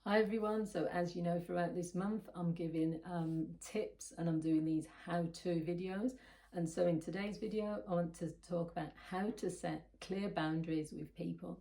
Hi everyone, so as you know, throughout this month I'm giving tips and I'm doing these how-to videos. And so in today's video I want to talk about how to set clear boundaries with people.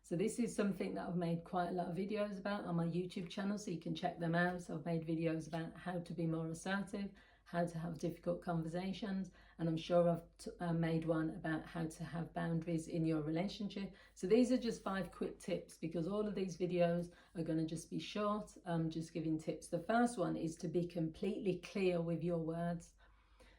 So this is something that I've made quite a lot of videos about on my YouTube channel, so you can check them out. So I've made videos about how to be more assertive, how to have difficult conversations, and I'm sure I've made one about how to have boundaries in your relationship. So these are just 5 quick tips because all of these videos are going to just be short, just giving tips. The first one is to be completely clear with your words.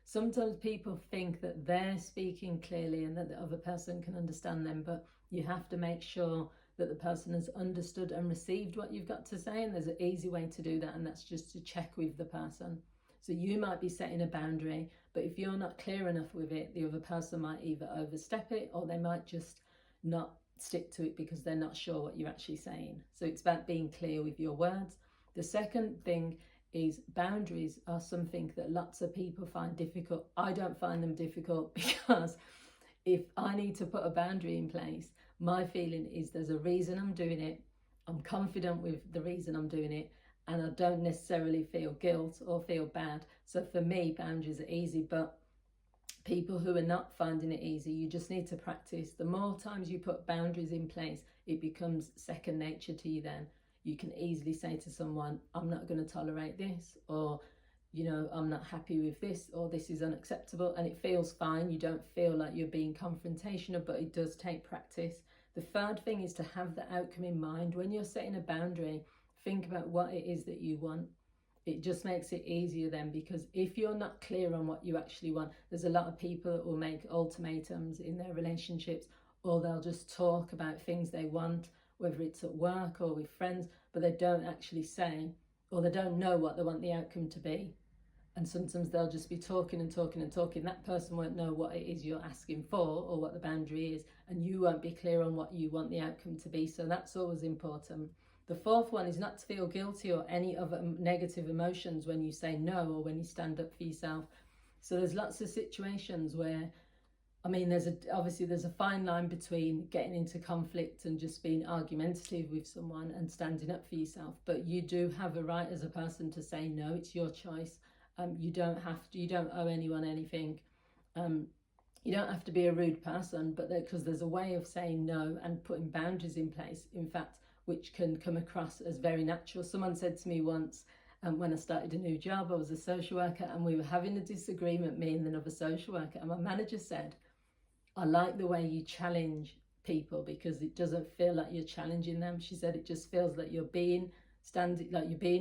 Sometimes people think that they're speaking clearly and that the other person can understand them, but you have to make sure that the person has understood and received what you've got to say. And there's an easy way to do that, and that's just to check with the person. So you might be setting a boundary, but if you're not clear enough with it, the other person might either overstep it or they might just not stick to it because they're not sure what you're actually saying. So it's about being clear with your words. The second thing is boundaries are something that lots of people find difficult. I don't find them difficult because if I need to put a boundary in place, my feeling is there's a reason I'm doing it. I'm confident with the reason I'm doing it, and I don't necessarily feel guilt or feel bad. So for me, boundaries are easy, but people who are not finding it easy, you just need to practice. The more times you put boundaries in place, it becomes second nature to you then. You can easily say to someone, I'm not going to tolerate this, or I'm not happy with this, or this is unacceptable, and it feels fine. You don't feel like you're being confrontational, but it does take practice. The third thing is to have the outcome in mind. When you're setting a boundary, think about what it is that you want. It just makes it easier then, because if you're not clear on what you actually want, there's a lot of people that will make ultimatums in their relationships, or they'll just talk about things they want, whether it's at work or with friends, but they don't actually say, or they don't know what they want the outcome to be. And sometimes they'll just be talking and talking and talking. That person won't know what it is you're asking for or what the boundary is, and you won't be clear on what you want the outcome to be. So that's always important. The fourth one is not to feel guilty or any other negative emotions when you say no or when you stand up for yourself. So there's lots of situations where, obviously there's a fine line between getting into conflict and just being argumentative with someone and standing up for yourself. But you do have a right as a person to say no. It's your choice. You don't owe anyone anything. You don't have to be a rude person, but because there's a way of saying no and putting boundaries in place, in fact, which can come across as very natural. Someone said to me once, when I started a new job, I was a social worker, and we were having a disagreement, me and another social worker, and my manager said, I like the way you challenge people because it doesn't feel like you're challenging them. She said it just feels like you're being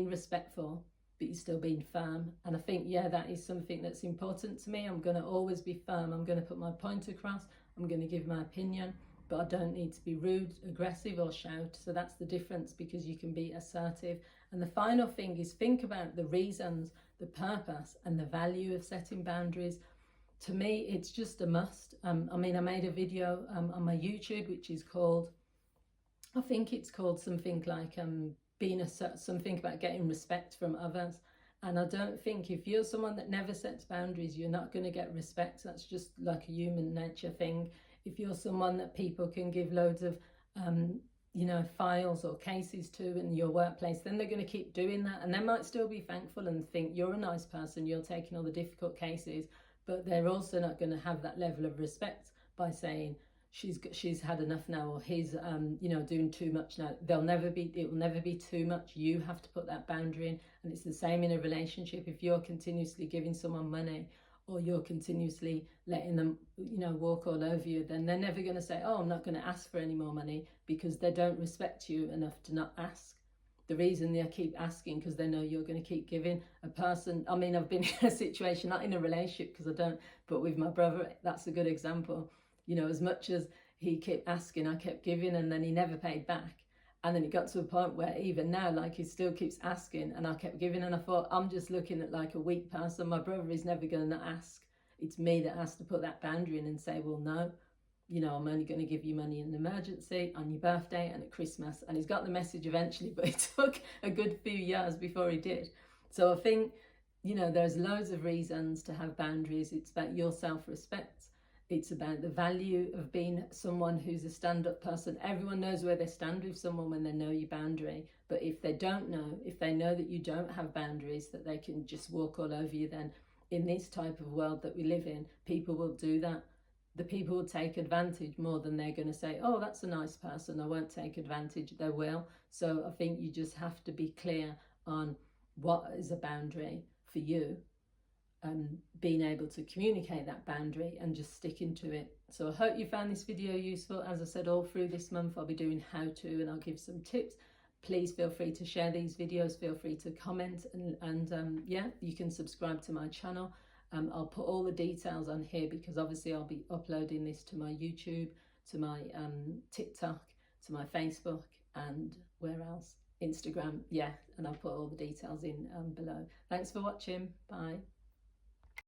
respectful, but you're still being firm. And I think, yeah, that is something that's important to me. I'm going to always be firm. I'm going to put my point across. I'm going to give my opinion, but I don't need to be rude, aggressive, or shout. So that's the difference, because you can be assertive. And the final thing is think about the reasons, the purpose, and the value of setting boundaries. To me, it's just a must. I made a video on my YouTube, which is called, I think it's called something like something about getting respect from others. And I don't think if you're someone that never sets boundaries, you're not going to get respect. That's just like a human nature thing. If you're someone that people can give loads of files or cases to in your workplace, then they're going to keep doing that, and they might still be thankful and think you're a nice person, you're taking all the difficult cases, but they're also not going to have that level of respect by saying she's had enough now, or he's doing too much now. It will never be too much. You have to put that boundary in. And it's the same in a relationship. If you're continuously giving someone money, or you're continuously letting them walk all over you, then they're never going to say, oh, I'm not going to ask for any more money, because they don't respect you enough to not ask. The reason they keep asking because they know you're going to keep giving. A person, I've been in a situation, not in a relationship because I don't, but with my brother, that's a good example. As much as he kept asking, I kept giving, and then he never paid back. And then it got to a point where even now, like, he still keeps asking, and I kept giving, and I thought, I'm just looking at like a weak person. My brother is never going to not ask. It's me that has to put that boundary in and say, well, no, I'm only going to give you money in an emergency, on your birthday, and at Christmas. And he's got the message eventually, but it took a good few years before he did. So I think, there's loads of reasons to have boundaries. It's about your self-respect. It's about the value of being someone who's a stand-up person. Everyone knows where they stand with someone when they know your boundary. But if they don't know, if they know that you don't have boundaries, that they can just walk all over you, then in this type of world that we live in, people will do that. The people will take advantage more than they're going to say, oh, that's a nice person, I won't take advantage. They will. So I think you just have to be clear on what is a boundary for you, being able to communicate that boundary and just sticking to it. So I hope you found this video useful. As I said, all through this month I'll be doing how to, and I'll give some tips. Please feel free to share these videos, feel free to comment, and yeah, you can subscribe to my channel. I'll put all the details on here because obviously I'll be uploading this to my YouTube, to my TikTok, to my Facebook, and where else? Instagram, yeah, and I'll put all the details in below. Thanks for watching. Bye.